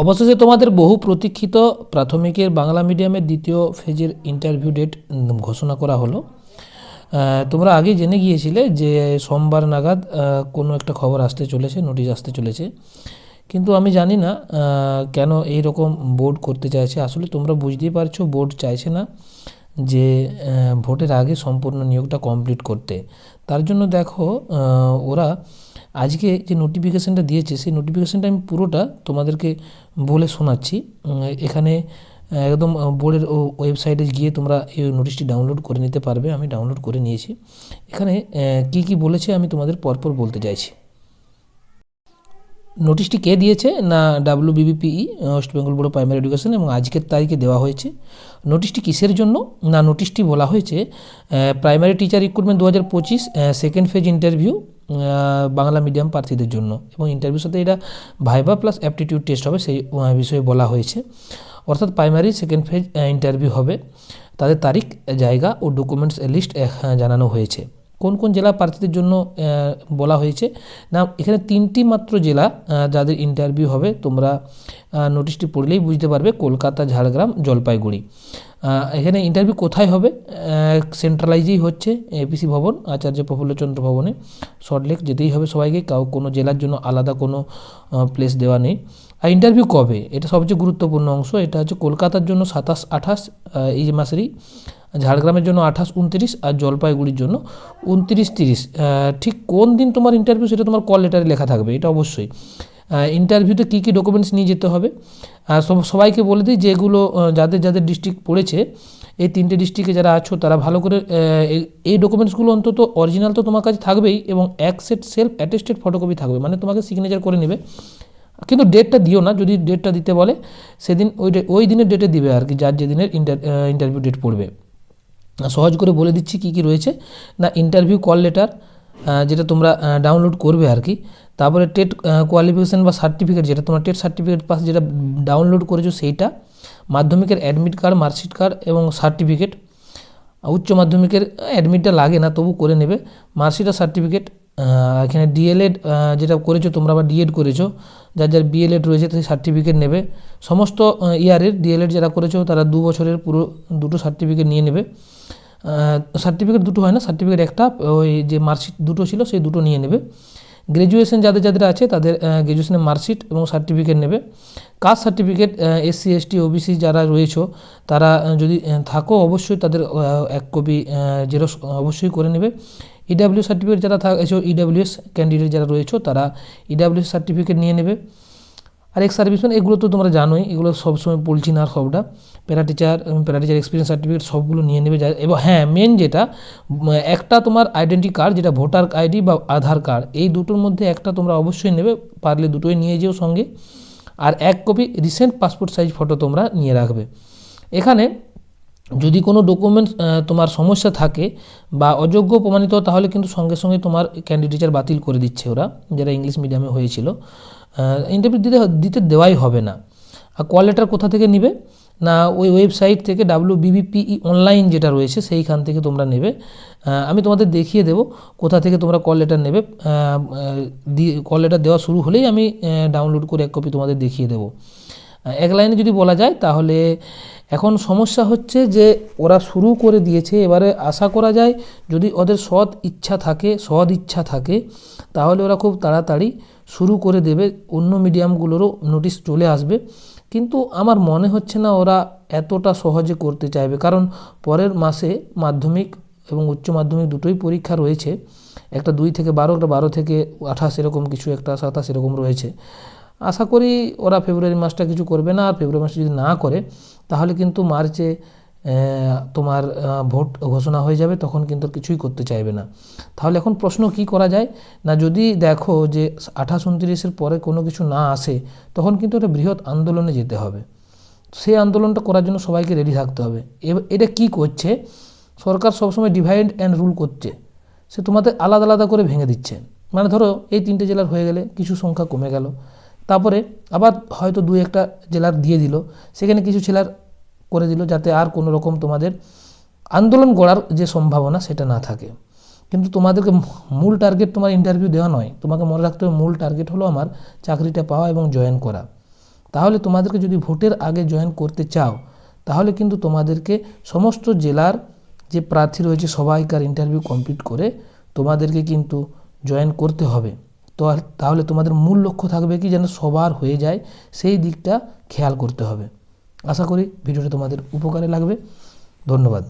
অবশেষে তোমাদের বহু প্রতীক্ষিত প্রাথমিকের বাংলা মিডিয়ামের দ্বিতীয় ফেজের ইন্টারভিউ ডেট ঘোষণা করা হলো। তোমরা আগেই জেনে গিয়েছিলে যে সোমবার নাগাদ কোনো একটা খবর আসতে চলেছে, নোটিশ আসতে চলেছে। কিন্তু আমি জানি না কেন এই রকম বোর্ড করতে চাইছে। আসলে তোমরা বুঝতেই পারছো, বোর্ড চাইছে না যে ভোটের আগে সম্পূর্ণ নিয়োগটা কমপ্লিট করতে। তার জন্য দেখো ওরা আজকে যে নোটিফিকেশানটা দিয়েছে, সেই নোটিফিকেশানটা আমি পুরোটা তোমাদেরকে বলে শোনাচ্ছি। এখানে একদম বোর্ডের ওয়েবসাইটে গিয়ে তোমরা এই নোটিশটি ডাউনলোড করে নিতে পারবে। আমি ডাউনলোড করে নিয়েছি। এখানে কি কি বলেছে আমি তোমাদের পরপর বলতে চাইছি। নোটিশটি কে দিয়েছে না WBBPE, West Bengal board of primary education, এবং আজকের তারিখে দেওয়া হয়েছে। নোটিশটি কিসের জন্য না, নোটিশটি বলা হয়েছে primary teacher recruitment 2025 second phase interview Bangla medium প্রার্থীদের জন্য, এবং ইন্টারভিউর সাথে এটা ভাইভা প্লাস অ্যাপটিটিউড টেস্ট হবে, সেই বিষয়ে বলা হয়েছে। অর্থাৎ প্রাইমারি সেকেন্ড ফেজ ইন্টারভিউ হবে। তাদের তারিখ, জায়গা ও ডকুমেন্টস লিস্ট জানানো হয়েছে। কোন কোন জেলা প্রার্থীদের জন্য বলা হয়েছে না, এখানে 3টি মাত্র জেলা যাদের ইন্টারভিউ হবে। তোমরা নোটিশটি পড়লেই বুঝতে পারবে, কলকাতা, ঝাড়গ্রাম, জলপাইগুড়ি। এখানে ইন্টারভিউ কোথায় হবে? সেন্ট্রালাইজেই হচ্ছে, এপিসি ভবন, আচার্য প্রফুল্লচন্দ্র ভবনে, সল্টলেক যেতেই হবে সবাইকে। কোনো জেলার জন্য আলাদা কোনো প্লেস দেওয়া নেই। আর ইন্টারভিউ কবে, এটা সবচেয়ে গুরুত্বপূর্ণ অংশ। এটা হচ্ছে কলকাতার জন্য 27-28 এই মাসেরই, ঝাড়গ্রামের জন্য 28-29, আর জলপাইগুড়ির জন্য 29-30। ঠিক কোন দিন তোমার ইন্টারভিউ সেটা তোমার কল লেটারে লেখা থাকবে, এটা অবশ্যই। ইন্টারভিউতে কী কী ডকুমেন্টস নিয়ে যেতে হবে সবাইকে বলে দিই, যেগুলো যাদের যাদের ডিস্ট্রিক্ট পড়েছে, এই 3টে ডিস্ট্রিক্টে যারা আছো তারা ভালো করে এই ডকুমেন্টসগুলো অন্তত অরিজিনাল তো তোমার কাছে থাকবেই, এবং এক সেট সেলফ অ্যাটেস্টেড ফটোকপি থাকবে, মানে তোমাকে সিগনেচার করে নেবে। কিন্তু ডেটটা দিও না, যদি ডেটটা দিতে বলে সেদিন ওই দিনের ডেটে দিবে আর কি, যার যেদিনের ইন্টারভিউ ডেট পড়বে। সহজ করে বলে দিচ্ছি কী কী রয়েছে না, ইন্টারভিউ কল লেটার যেটা তোমরা ডাউনলোড করবে আর কি। তারপরে টেট কোয়ালিফিকেশান বা সার্টিফিকেট, যেটা তোমার টেট সার্টিফিকেট পাস যেটা ডাউনলোড করেছো সেইটা, মাধ্যমিকের অ্যাডমিট কার্ড, মার্কশিট কার্ড এবং সার্টিফিকেট। উচ্চ মাধ্যমিকের অ্যাডমিটটা লাগে না, তবু করে নেবে। মার্কশিট আর সার্টিফিকেট। এখানে ডিএলএড যেটা করেছো তোমরা, বা ডিএড করেছো, যার যার বিএলএড রয়েছে সেই সার্টিফিকেট নেবে। সমস্ত ইয়ারের ডিএলএড যারা করেছো তারা 2 বছরের পুরো দুটো সার্টিফিকেট নিয়ে নেবে। সার্টিফিকেট দুটো হয় না, সার্টিফিকেট একটা, ওই যে মার্কশিট দুটো ছিল সেই দুটো নিয়ে নেবে। গ্র্যাজুয়েশন যাদের যাদের আছে তাদের গ্র্যাজুয়েশনের মার্কশিট এবং সার্টিফিকেট নেবে। Caste certificate, SC ST OBC যারা রয়েছো তারা যদি থাকো অবশ্যই তাদের 1 কপি জেরক্স অবশ্যই করে নেবে। EW সার্টিফিকেট যারা থাকছো, EWS ক্যান্ডিডেট যারা রয়েছো তারা EWS সার্টিফিকেট নিয়ে নেবে। আর এক্স সার্ভিসম্যান, এগুলো তো তোমরা জানোই, এগুলো সবসময় বলছি না আর সবটা। প্যারাটিচার এক্সপিরিয়েন্স সার্টিফিকেট সবগুলো নিয়ে নেবে। এবং হ্যাঁ, মেন যেটা, একটা তোমার আইডেন্টি কার্ড, যেটা ভোটার আইডি বা আধার কার্ড, এই দুটোর মধ্যে একটা তোমরা অবশ্যই নেবে, পারলে দুটোই নিয়ে যেও সঙ্গে। আর 1 copy recent passport size photo তোমরা নিয়ে রাখবে। এখানে যদি কোনো ডকুমেন্টস তোমার সমস্যা থাকে বা অযোগ্য প্রমাণিত, তাহলে কিন্তু সঙ্গে সঙ্গে তোমার ক্যান্ডিডেচার বাতিল করে দিচ্ছে ওরা, যারা ইংলিশ মিডিয়ামে হয়েছিল। ইন্টারভিউ দিতে দেওয়াই হবে না। আর কল লেটার কোথা থেকে নিবে না, ওই ওয়েবসাইট থেকে WBBPE অনলাইন যেটা রয়েছে সেইখান থেকে তোমরা নেবে। আমি তোমাদের দেখিয়ে দেবো কোথা থেকে তোমরা কল লেটার নেবে। কল লেটার দেওয়া শুরু হলেই আমি ডাউনলোড করে 1 কপি তোমাদের দেখিয়ে দেবো। এক লাইনে যদি বলা যায়, তাহলে এখন সমস্যা হচ্ছে যে ওরা শুরু করে দিয়েছে। এবারে আশা করা যায় যদি ওদের সৎ ইচ্ছা থাকে তাহলে ওরা খুব তাড়াতাড়ি শুরু করে দেবে। অন্য মিডিয়ামগুলোরও নোটিশ চলে আসবে, কিন্তু আমার মনে হচ্ছে না ওরা এতটা সহজে করতে চাইবে, কারণ পরের মাসে মাধ্যমিক এবং উচ্চ মাধ্যমিক দুটোই পরীক্ষা রয়েছে। একটা 2 থেকে 12, একটা 12 থেকে 28 এরকম কিছু, একটা 27 এরকম রয়েছে। আশা করি ওরা ফেব্রুয়ারি মাসটা কিছু করবে না। আর ফেব্রুয়ারি মাসে যদি না করে, তাহলে কিন্তু মার্চে তোমার ভোট ঘোষণা হয়ে যাবে, তখন কিন্তু কিছুই করতে চাইবে না। তাহলে এখন প্রশ্ন কি করা যায় না, যদি দেখো যে 28-29-এর পরে কোনো কিছু না আসে, তখন কিন্তু একটা বৃহৎ আন্দোলনে যেতে হবে। সেই আন্দোলনটা করার জন্য সবাইকে রেডি থাকতে হবে। এটা কি করছে সরকার, সবসময় ডিভাইড অ্যান্ড রুল করছে। সে তোমাদের আলাদা আলাদা করে ভেঙে দিচ্ছে। মানে ধরো এই 3টে জেলার হয়ে গেলে কিছু সংখ্যা কমে গেল, তারপরে আবার হয়তো 2-1টা জেলার দিয়ে দিল, সেখানে কিছু জেলার করে দিল, যাতে আর কোনো রকম তোমাদের আন্দোলন গড়ার যে সম্ভাবনা সেটা না থাকে। কিন্তু তোমাদেরকে মূল টার্গেট তোমার ইন্টারভিউ দেওয়া নয়, তোমাকে মনে রাখতে হবে মূল টার্গেট হলো আমার চাকরিটা পাওয়া এবং জয়েন করা। তাহলে তোমাদেরকে যদি ভোটের আগে জয়েন করতে চাও তাহলে কিন্তু তোমাদেরকে সমস্ত জেলার যে প্রার্থী রয়েছে সবাইকার ইন্টারভিউ কমপ্লিট করে তোমাদেরকে কিন্তু জয়েন করতে হবে। তো তাহলে তোমাদের মূল লক্ষ্য থাকবে কি যেন সবার হয়ে যায়, সেই দিকটা খেয়াল করতে হবে। আশা করি ভিডিওটা তোমাদের উপকারে লাগবে। ধন্যবাদ।